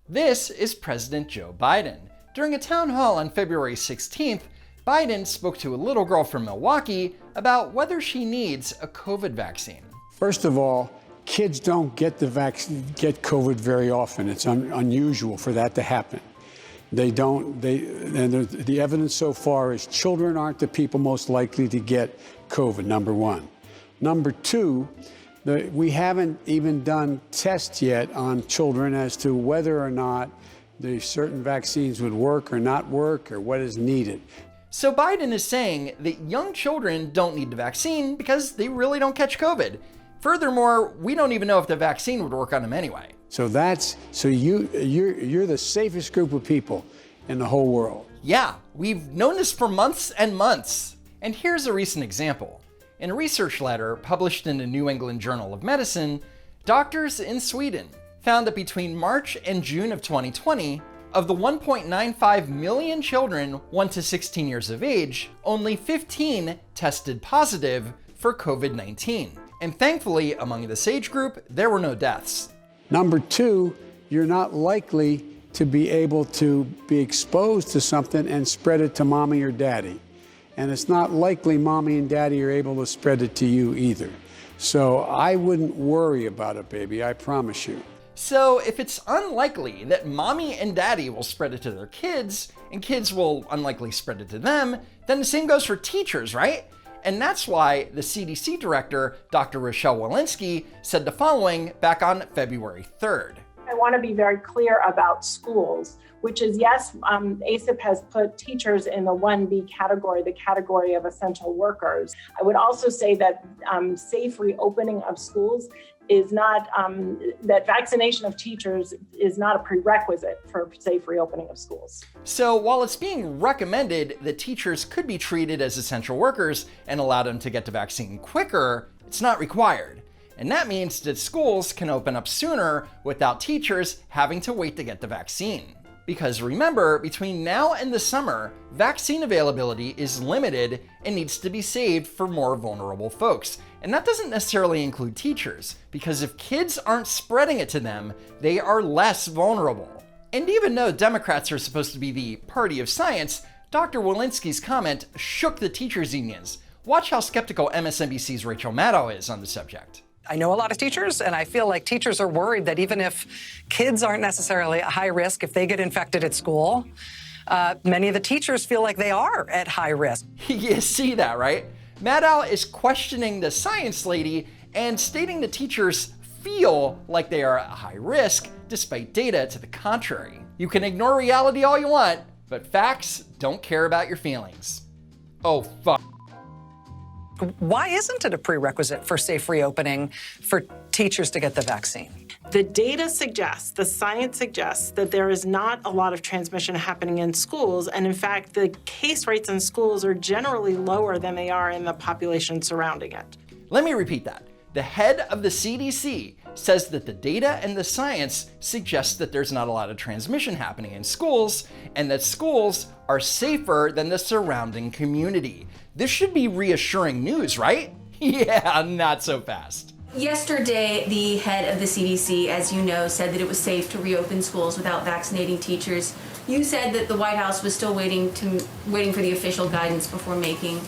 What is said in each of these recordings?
This is President Joe Biden. During a town hall on February 16th, Biden spoke to a little girl from Milwaukee about whether she needs a COVID vaccine. First of all, kids don't get COVID very often. It's unusual for that to happen. The evidence so far is children aren't the people most likely to get COVID, number one. Number two, we haven't even done tests yet on children as to whether or not the certain vaccines would work or not work or what is needed. So Biden is saying that young children don't need the vaccine because they really don't catch COVID. Furthermore, we don't even know if the vaccine would work on them anyway. So you're the safest group of people in the whole world. Yeah, we've known this for months and months. And here's a recent example. In a research letter published in the New England Journal of Medicine, doctors in Sweden found that between March and June of 2020, of the 1.95 million children 1 to 16 years of age, only 15 tested positive for COVID-19. And thankfully, among this age group, there were no deaths. Number two, you're not likely to be able to be exposed to something and spread it to mommy or daddy. And it's not likely mommy and daddy are able to spread it to you either. So I wouldn't worry about it, baby, I promise you. So if it's unlikely that mommy and daddy will spread it to their kids, and kids will unlikely spread it to them, then the same goes for teachers, right? And that's why the CDC director, Dr. Wolinski, said the following back on February 3rd. I want to be very clear about schools, which is, yes, ACIP has put teachers in the 1B category, the category of essential workers. I would also say that safe reopening of schools is not, that vaccination of teachers is not a prerequisite for safe reopening of schools. So while it's being recommended that teachers could be treated as essential workers and allow them to get the vaccine quicker, it's not required. And that means that schools can open up sooner without teachers having to wait to get the vaccine. Because remember, between now and the summer, vaccine availability is limited and needs to be saved for more vulnerable folks. And that doesn't necessarily include teachers, because if kids aren't spreading it to them, they are less vulnerable. And even though Democrats are supposed to be the party of science, Dr. Wolinski's comment shook the teachers' unions. Watch how skeptical MSNBC's Rachel Maddow is on the subject. I know a lot of teachers, and I feel like teachers are worried that even if kids aren't necessarily at high risk, if they get infected at school, many of the teachers feel like they are at high risk. You see that, right? Maddow is questioning the science lady and stating the teachers feel like they are at high risk, despite data to the contrary. You can ignore reality all you want, but facts don't care about your feelings. Oh, fuck. Why isn't it a prerequisite for safe reopening for teachers to get the vaccine? The data suggests, the science suggests that there is not a lot of transmission happening in schools. And in fact, the case rates in schools are generally lower than they are in the population surrounding it. Let me repeat that. The head of the CDC says that the data and the science suggests that there's not a lot of transmission happening in schools and that schools are safer than the surrounding community. This should be reassuring news, right? Yeah, not so fast. Yesterday, the head of the CDC, as you know, said that it was safe to reopen schools without vaccinating teachers. You said that the White House was still waiting for the official guidance before making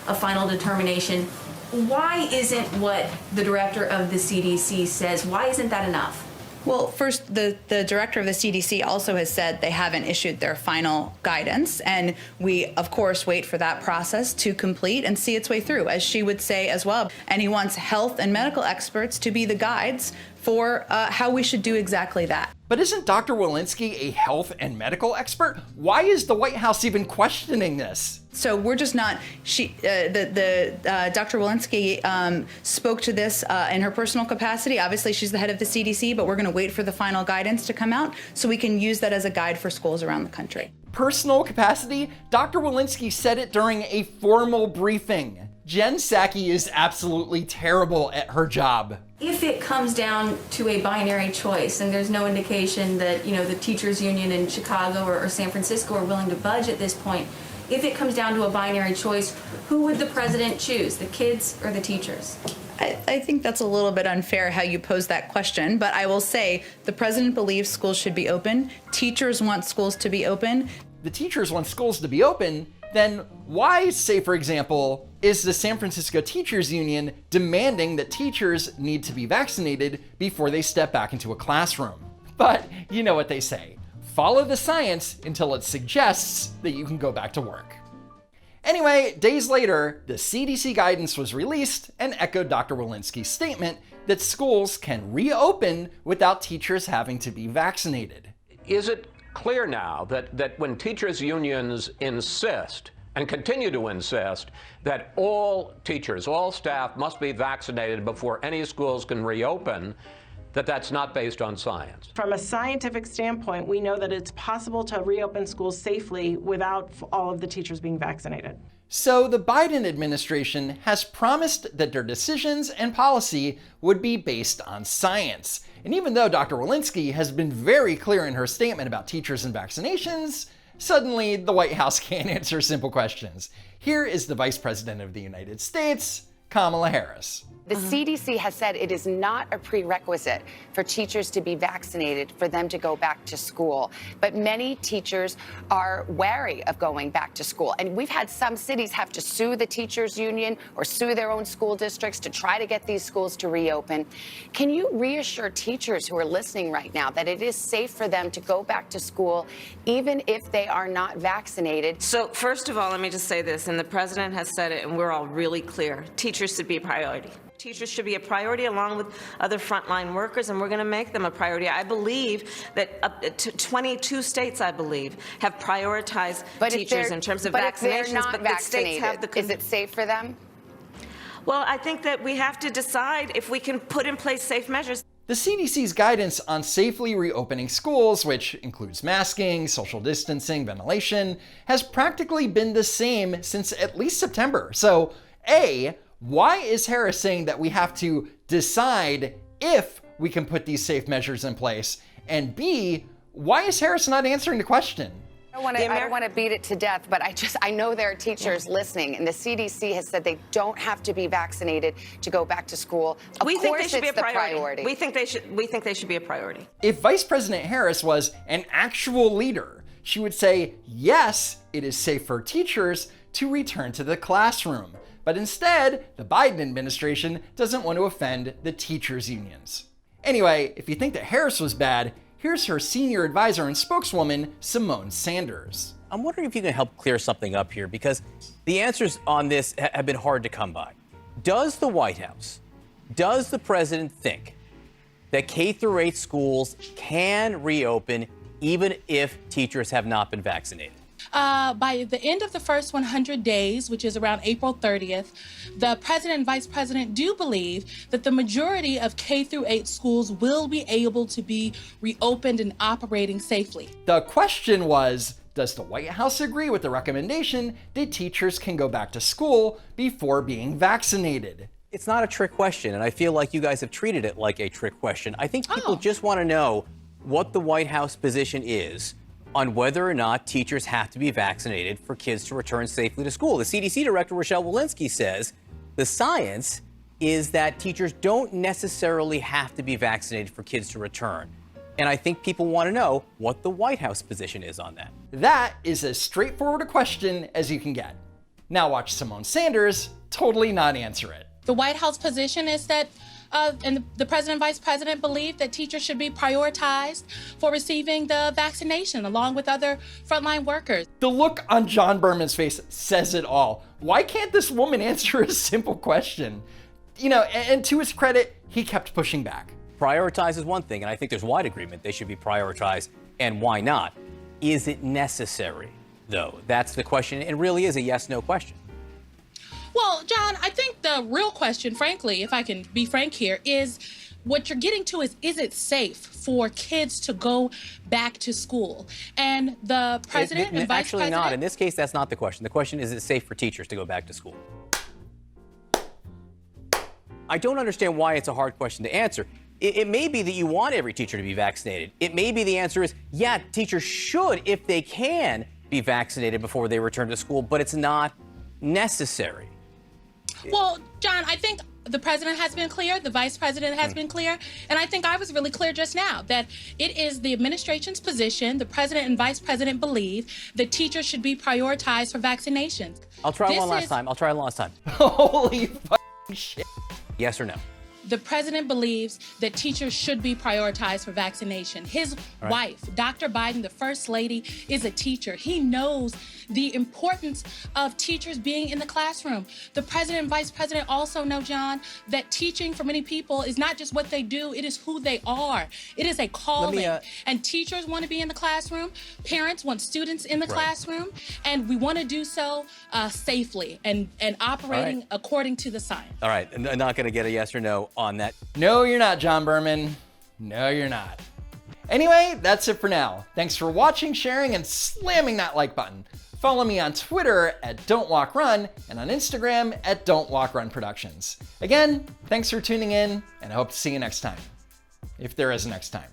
a final determination. Why isn't what the director of the CDC says, why isn't that enough? Well, first, the director of the CDC also has said they haven't issued their final guidance, and we, of course, wait for that process to complete and see its way through, as she would say as well. And he wants health and medical experts to be the guides for how we should do exactly that. But isn't Dr. Wolinski a health and medical expert? Why is the White House even questioning this? So we're just not, Dr. Wolinski spoke to this in her personal capacity. Obviously, she's the head of the CDC, but we're going to wait for the final guidance to come out so we can use that as a guide for schools around the country. Personal capacity? Dr. Wolinski said it during a formal briefing. Jen Psaki is absolutely terrible at her job. If it comes down to a binary choice, and there's no indication that, the teachers union in Chicago or San Francisco are willing to budge at this point, if it comes down to a binary choice, who would the president choose, the kids or the teachers? I think that's a little bit unfair how you pose that question, but I will say the president believes schools should be open. Teachers want schools to be open. The teachers want schools to be open, then why, say for example, is the San Francisco Teachers Union demanding that teachers need to be vaccinated before they step back into a classroom? But you know what they say, follow the science until it suggests that you can go back to work. Anyway, days later, the CDC guidance was released and echoed Dr. Wolinski's statement that schools can reopen without teachers having to be vaccinated. Is it clear now that when teachers' unions insist and continue to insist that all teachers, all staff must be vaccinated before any schools can reopen, that that's not based on science? From a scientific standpoint, we know that it's possible to reopen schools safely without all of the teachers being vaccinated. So the Biden administration has promised that their decisions and policy would be based on science. And even though Dr. Wolinski has been very clear in her statement about teachers and vaccinations, suddenly the White House can't answer simple questions. Here is the Vice President of the United States, Kamala Harris. The CDC has said it is not a prerequisite for teachers to be vaccinated for them to go back to school. But many teachers are wary of going back to school. And we've had some cities have to sue the teachers union or sue their own school districts to try to get these schools to reopen. Can you reassure teachers who are listening right now that it is safe for them to go back to school even if they are not vaccinated? So first of all, let me just say this, and the president has said it, and we're all really clear. Teachers should be a priority. Teachers should be a priority along with other frontline workers, and we're going to make them a priority. I believe that up to 22 states, I believe, have prioritized teachers in terms of vaccinations. But if they're not vaccinated, is it safe for them? Well, I think that we have to decide if we can put in place safe measures. The CDC's guidance on safely reopening schools, which includes masking, social distancing, ventilation, has practically been the same since at least September. So, A, why is Harris saying that we have to decide if we can put these safe measures in place? And B, why is Harris not answering the question? I don't want to beat it to death, but I know there are teachers listening, and the CDC has said they don't have to be vaccinated to go back to school. Of course, it's the priority. We think they should be a priority. If Vice President Harris was an actual leader, she would say, yes, it is safe for teachers to return to the classroom. But instead, the Biden administration doesn't want to offend the teachers' unions. Anyway, if you think that Harris was bad, here's her senior advisor and spokeswoman, Simone Sanders. I'm wondering if you can help clear something up here, because the answers on this have been hard to come by. Does the White House, does the president think that K-8 schools can reopen even if teachers have not been vaccinated? By the end of the first 100 days, which is around April 30th, the president and vice president do believe that the majority of K-8 schools will be able to be reopened and operating safely. The question was, does the White House agree with the recommendation that teachers can go back to school before being vaccinated? It's not a trick question, and I feel like you guys have treated it like a trick question. I think people just want to know what the White House position is on whether or not teachers have to be vaccinated for kids to return safely to school. The CDC director, Rochelle Wolinski, says the science is that teachers don't necessarily have to be vaccinated for kids to return. And I think people want to know what the White House position is on that. That is as straightforward a question as you can get. Now watch Simone Sanders totally not answer it. The White House position is that and the president and vice president believe that teachers should be prioritized for receiving the vaccination along with other frontline workers. The look on John Berman's face says it all. Why can't this woman answer a simple question? You know, and to his credit, he kept pushing back. Prioritize is one thing, and I think there's wide agreement they should be prioritized, and why not? Is it necessary, though? That's the question. It really is a yes-no question. Well, John, I think the real question, frankly, if I can be frank here, is what you're getting to is it safe for kids to go back to school? And the president and vice actually president... not. In this case, that's not the question. The question is it safe for teachers to go back to school? I don't understand why it's a hard question to answer. It may be that you want every teacher to be vaccinated. It may be the answer is, yeah, teachers should, if they can, be vaccinated before they return to school, but it's not necessary. Well, John, I think The president has been clear, the vice president has been clear, and I think I was really clear just now that it is the administration's position, the president and vice president believe that teachers should be prioritized for vaccinations. I'll try one last time. Holy fucking shit. Yes or no? The president believes that teachers should be prioritized for vaccination. His wife, Dr. Biden, the first lady, is a teacher. He knows the importance of teachers being in the classroom. The president and vice president also know, John, that teaching for many people is not just what they do, it is who they are. It is a calling. And teachers want to be in the classroom. Parents want students in the classroom. And we want to do so safely and operating according to the science. All right, I'm not going to get a yes or no on that. No, you're not, John Berman. No, you're not. Anyway, that's it for now. Thanks for watching, sharing, and slamming that like button. Follow me on Twitter at Don't Walk Run and on Instagram at Don't Walk Run Productions. Again, thanks for tuning in, and I hope to see you next time. If there is a next time.